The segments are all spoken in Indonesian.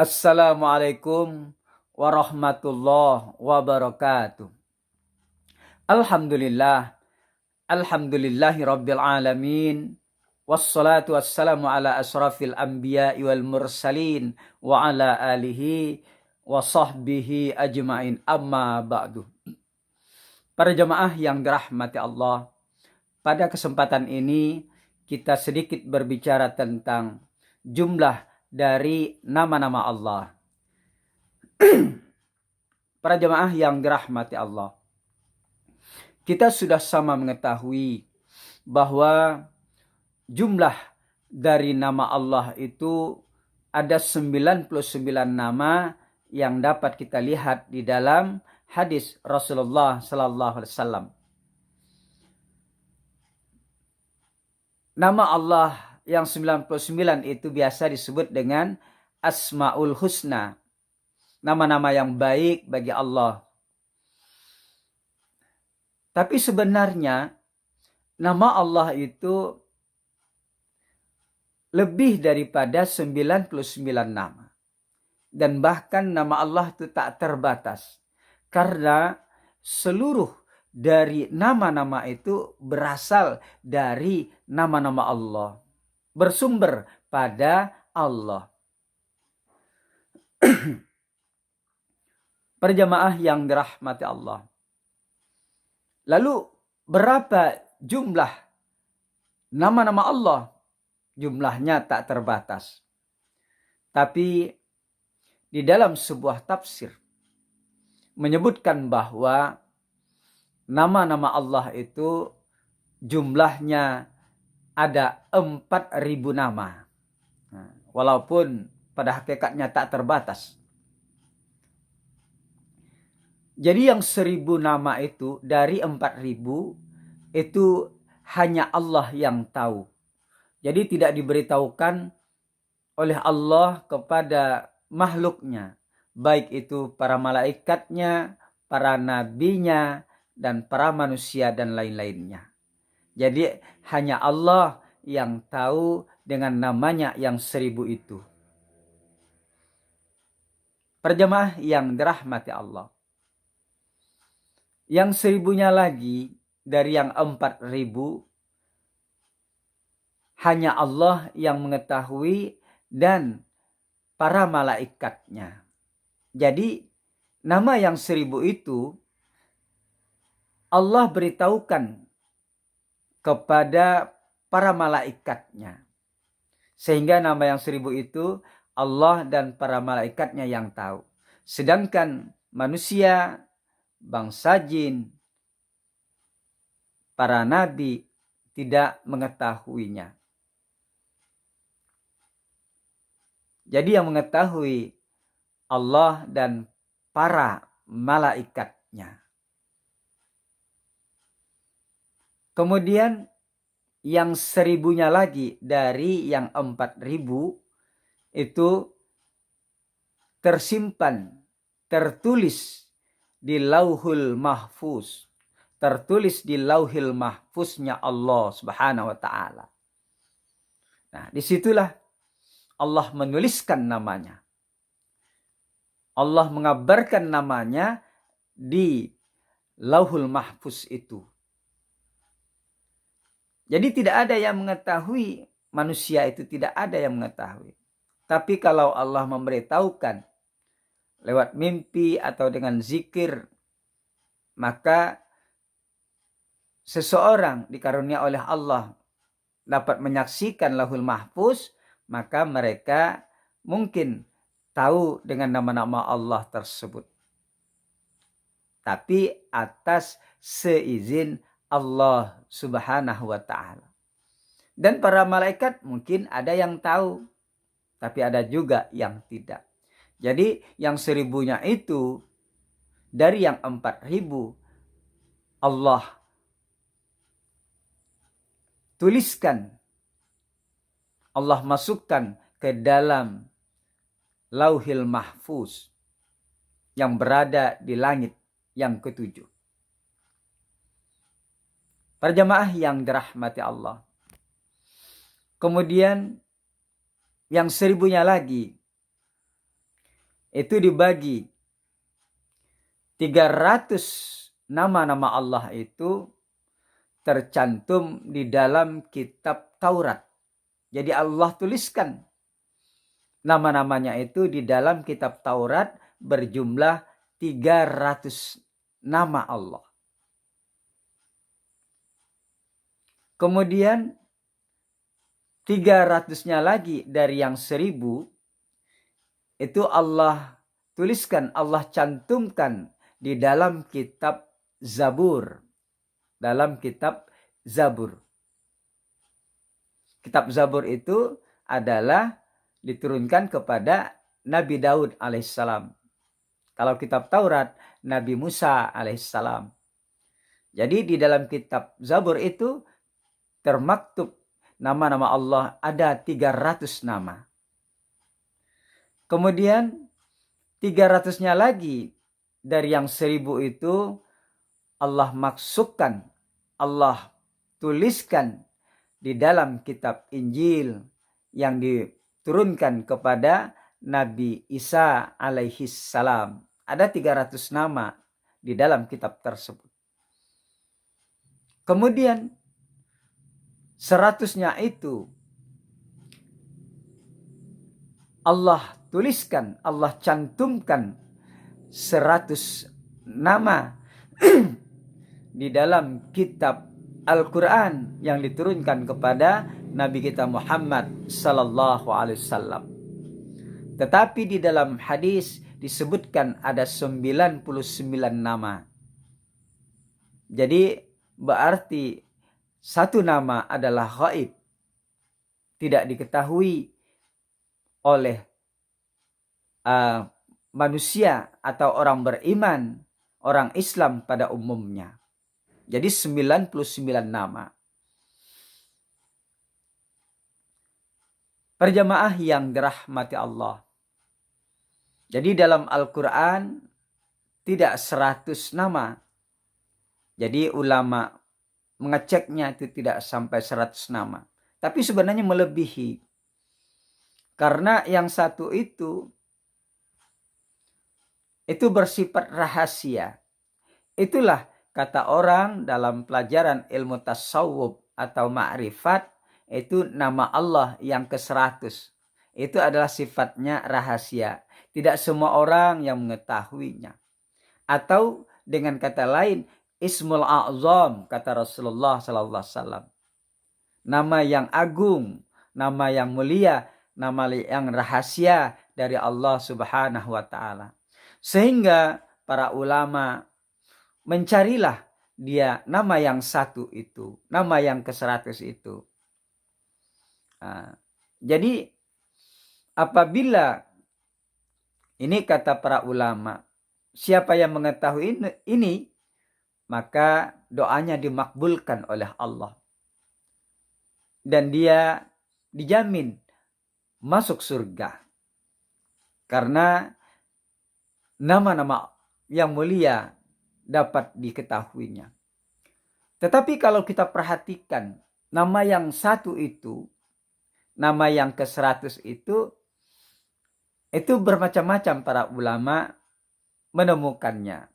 Assalamualaikum warahmatullahi wabarakatuh. Alhamdulillah, alhamdulillahi rabbil alamin. Wassalatu wassalamu ala asrafil anbiya'i wal mursalin wa ala alihi wa sahbihi ajma'in, amma ba'du. Para jemaah yang dirahmati Allah, pada kesempatan ini kita sedikit berbicara tentang jumlah dari nama-nama Allah. Para jemaah yang dirahmati Allah, kita sudah sama mengetahui bahwa jumlah dari nama Allah itu ada 99 nama yang dapat kita lihat di dalam hadis Rasulullah sallallahu alaihi wasallam. Nama Allah yang 99 itu biasa disebut dengan Asmaul Husna, nama-nama yang baik bagi Allah. Tapi sebenarnya nama Allah itu lebih daripada 99 nama. Dan bahkan nama Allah itu tak terbatas. Karena seluruh dari nama-nama itu berasal dari nama-nama Allah. Bersumber pada Allah. Perjamaah yang dirahmati Allah. Lalu berapa jumlah nama-nama Allah? Jumlahnya tak terbatas. Tapi di dalam sebuah tafsir menyebutkan bahwa nama-nama Allah itu jumlahnya ada 4.000 nama. Walaupun pada hakikatnya tak terbatas. Jadi yang 1.000 nama itu dari 4.000 itu hanya Allah yang tahu. Jadi tidak diberitahukan oleh Allah kepada makhluknya. Baik itu para malaikatnya, para nabinya, dan para manusia dan lain-lainnya. Jadi hanya Allah yang tahu dengan namanya yang 1.000 itu. Perjamaah yang dirahmati Allah. Yang 1.000-nya lagi dari yang 4.000 hanya Allah yang mengetahui dan para malaikatnya. Jadi nama yang 1.000 itu Allah beritahukan kepada para malaikatnya. Sehingga nama yang 1.000 itu Allah dan para malaikatnya yang tahu. Sedangkan manusia, bangsa jin, para nabi tidak mengetahuinya. Jadi yang mengetahui Allah dan para malaikatnya. Kemudian yang 1.000-nya lagi dari yang 4.000 itu tersimpan, tertulis di Lauhul Mahfuz. Tertulis di Lauhil Mahfuznya Allah Subhanahu wa taala. Nah, disitulah Allah menuliskan namanya. Allah mengabarkan namanya di Lauhul Mahfuz itu. Jadi tidak ada yang mengetahui, manusia itu tidak ada yang mengetahui. Tapi kalau Allah memberitahukan lewat mimpi atau dengan zikir, maka seseorang dikarunia oleh Allah dapat menyaksikan Lauhul Mahfuz, maka mereka mungkin tahu dengan nama-nama Allah tersebut. Tapi atas seizin Allah Subhanahu wa ta'ala. Dan para malaikat mungkin ada yang tahu, tapi ada juga yang tidak. Jadi yang 1.000-nya itu dari yang 4.000 Allah tuliskan, Allah masukkan ke dalam Lauhil Mahfuz yang berada di langit yang ketujuh. Para jamaah yang dirahmati Allah. Kemudian yang 1.000-nya lagi itu dibagi 300 nama-nama Allah itu tercantum di dalam kitab Taurat. Jadi Allah tuliskan nama-namanya itu di dalam kitab Taurat berjumlah 300 nama Allah. Kemudian 300-nya lagi dari yang 1000 itu Allah tuliskan, Allah cantumkan di dalam kitab Zabur. Dalam kitab Zabur. Kitab Zabur itu adalah diturunkan kepada Nabi Daud alaihissalam. Kalau kitab Taurat, Nabi Musa alaihissalam. Jadi di dalam kitab Zabur itu termaktub nama-nama Allah ada 300 nama. Kemudian 300-nya lagi dari yang 1000 itu Allah maksudkan, Allah tuliskan di dalam kitab Injil yang diturunkan kepada Nabi Isa alaihi salam. Ada 300 nama di dalam kitab tersebut. Kemudian 100-nya itu Allah tuliskan, Allah cantumkan 100 nama di dalam kitab Al-Quran yang diturunkan kepada Nabi kita Muhammad sallallahu alaihi wasallam. Tetapi di dalam hadis disebutkan ada 99 nama. Jadi berarti satu nama adalah ghaib. Tidak diketahui oleh manusia atau orang beriman, orang Islam pada umumnya. Jadi 99 nama. Perjamaah yang dirahmati Allah. Jadi dalam Al-Quran tidak 100 nama. Jadi ulama mengeceknya itu tidak sampai 100 nama. Tapi sebenarnya melebihi. Karena yang satu itu bersifat rahasia. Itulah kata orang dalam pelajaran ilmu tasawuf atau ma'rifat, itu nama Allah yang ke-100. Itu adalah sifatnya rahasia. Tidak semua orang yang mengetahuinya. Atau dengan kata lain, Ismul A'zam, kata Rasulullah SAW. Nama yang agung, nama yang mulia, nama yang rahasia dari Allah Subhanahu wa Ta'ala. Sehingga para ulama mencarilah dia nama yang satu itu, nama yang ke-100 itu. Jadi apabila ini kata para ulama, siapa yang mengetahui ini, maka doanya dimakbulkan oleh Allah. Dan dia dijamin masuk surga. Karena nama-nama yang mulia dapat diketahuinya. Tetapi kalau kita perhatikan nama yang satu itu, nama yang ke-100 itu bermacam-macam para ulama menemukannya.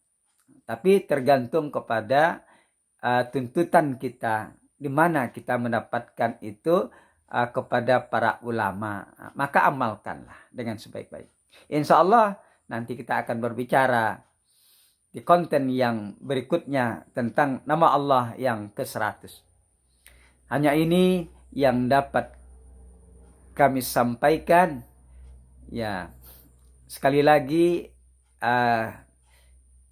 Tapi tergantung kepada tuntutan kita, di mana kita mendapatkan itu kepada para ulama. Maka amalkanlah dengan sebaik-baik. Insya Allah nanti kita akan berbicara di konten yang berikutnya tentang nama Allah yang ke-100. Hanya ini yang dapat kami sampaikan. Ya, sekali lagi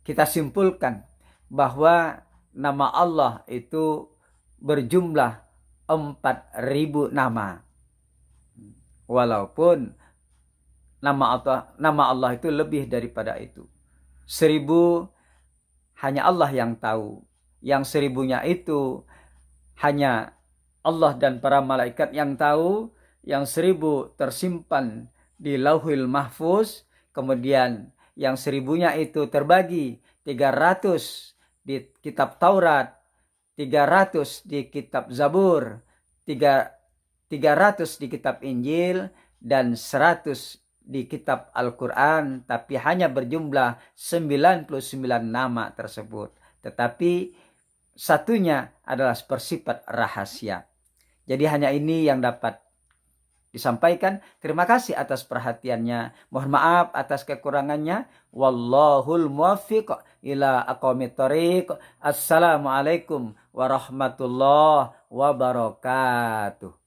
kita simpulkan bahwa nama Allah itu berjumlah 4.000 nama. Walaupun nama Allah itu lebih daripada itu. 1.000 hanya Allah yang tahu. Yang 1.000-nya itu hanya Allah dan para malaikat yang tahu. Yang 1.000 tersimpan di Lauhul Mahfuz. Kemudian yang 1.000-nya itu terbagi 300 di kitab Taurat, 300 di kitab Zabur, 300 di kitab Injil, dan 100 di kitab Al-Quran, tapi hanya berjumlah 99 nama tersebut. Tetapi satunya adalah bersifat rahasia. Jadi hanya ini yang dapat disampaikan. Terima kasih atas perhatiannya. Mohon maaf atas kekurangannya. Wallahul muwaffiq ila aqwamit thoriq. Assalamualaikum warahmatullahi wabarakatuh.